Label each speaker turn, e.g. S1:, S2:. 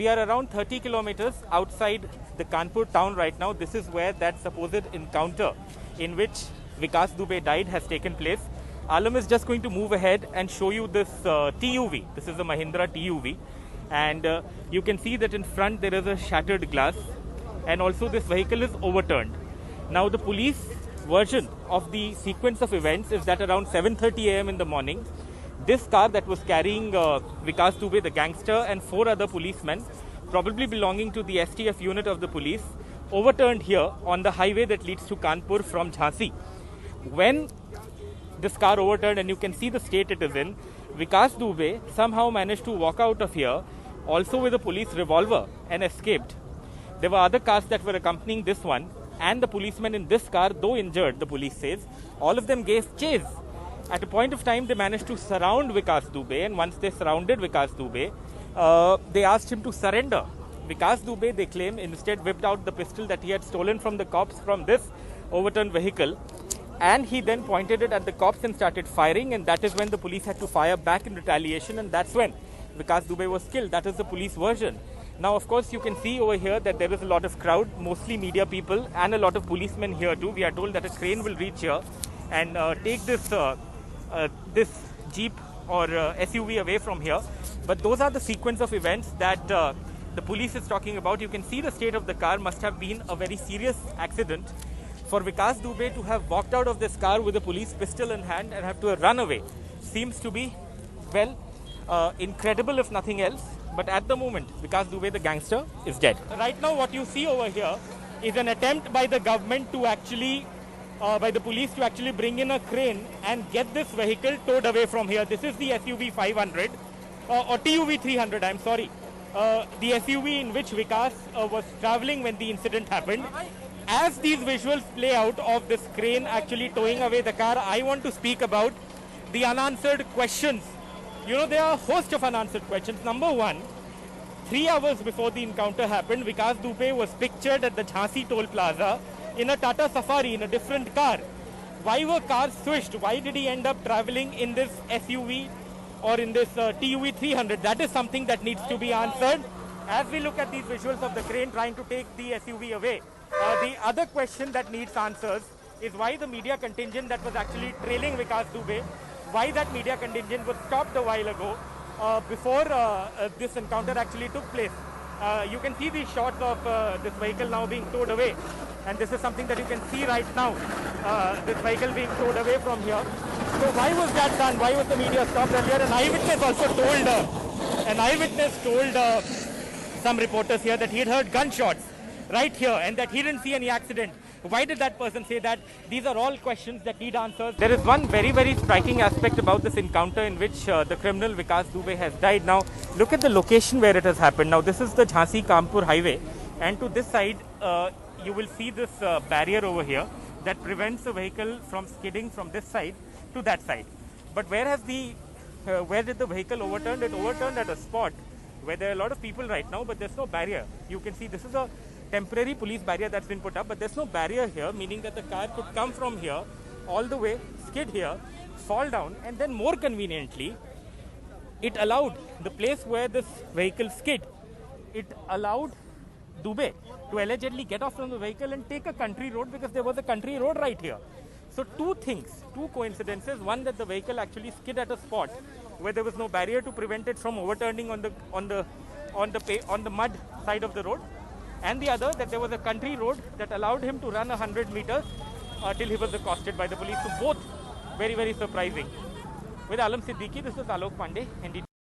S1: We are around 30 kilometers outside the Kanpur town right now. This is where that supposed encounter in which Vikas Dubey died has taken place. Alok is just going to move ahead and show you this TUV. This is a Mahindra TUV. And you can see that in front there is a shattered glass. And also this vehicle is overturned. Now the police version of the sequence of events is that around 7:30 a.m. in the morning, this car that was carrying Vikas Dubey, the gangster, and 4 other policemen, probably belonging to the STF unit of the police, overturned here on the highway that leads to Kanpur from Jhansi. When this car overturned, and you can see the state it is in, Vikas Dubey somehow managed to walk out of here, also with a police revolver, and escaped. There were other cars that were accompanying this one, and the policemen in this car, though injured, the police says, all of them gave chase. At a point of time, they managed to surround Vikas Dubey, and once they surrounded Vikas Dubey, they asked him to surrender. Vikas Dubey, they claim, instead whipped out the pistol that he had stolen from the cops from this overturned vehicle, and he then pointed it at the cops and started firing, and that is when the police had to fire back in retaliation, and that's when Vikas Dubey was killed. That is the police version. Now, of course, you can see over here that there is a lot of crowd, mostly media people, and a lot of policemen here too. We are told that a crane will reach here and take this jeep or SUV away from here. But those are the sequence of events that the police is talking about. You can see the state of the car must have been a very serious accident. For Vikas Dubey to have walked out of this car with a police pistol in hand and have to run away seems to be, well, incredible if nothing else. But at the moment, Vikas Dubey, the gangster, is dead. Right now, what you see over here is an attempt by the government to actually, by the police to actually bring in a crane and get this vehicle towed away from here. This is the SUV 500 or TUV 300, I'm sorry. The SUV in which Vikas was traveling when the incident happened. As these visuals play out of this crane actually towing away the car, I want to speak about the unanswered questions. You know, there are a host of unanswered questions. Number one, 3 hours before the encounter happened, Vikas Dubey was pictured at the Jhansi toll plaza in a Tata Safari, in a different car. Why were cars switched? Why did he end up traveling in this SUV or in this TUV 300? That is something that needs to be answered. As we look at these visuals of the crane trying to take the SUV away, the other question that needs answers is why the media contingent that was actually trailing Vikas Dubey, why that media contingent was stopped a while ago before this encounter actually took place. You can see these shots of this vehicle now being towed away, and this is something that you can see right now, this vehicle being towed away from here. So why was that done? Why was the media stopped earlier? An eyewitness also told some reporters here that he had heard gunshots right here and that he didn't see any accident. Why did that person say that? These are all questions that need answers. There is one very, very striking aspect about this encounter in which the criminal Vikas Dubey has died. Now, look at the location where it has happened. Now, this is the Jhansi-Kanpur highway, and to this side, you will see this barrier over here that prevents the vehicle from skidding from this side to that side. But where did the vehicle overturn? It overturned at a spot where there are a lot of people right now, but there's no barrier. You can see this is a temporary police barrier that's been put up, but there's no barrier here, meaning that the car could come from here all the way, skid here, fall down, and then more conveniently, it allowed the place where this vehicle skid, it allowed Dubey to allegedly get off from the vehicle and take a country road, because there was a country road right here. So two coincidences. One, that the vehicle actually skid at a spot where there was no barrier to prevent it from overturning on the mud side of the road. And the other, that there was a country road that allowed him to run 100 meters till he was accosted by the police. So both very, very surprising. With Alam Siddiqui, this is Alok Pandey, NDTV.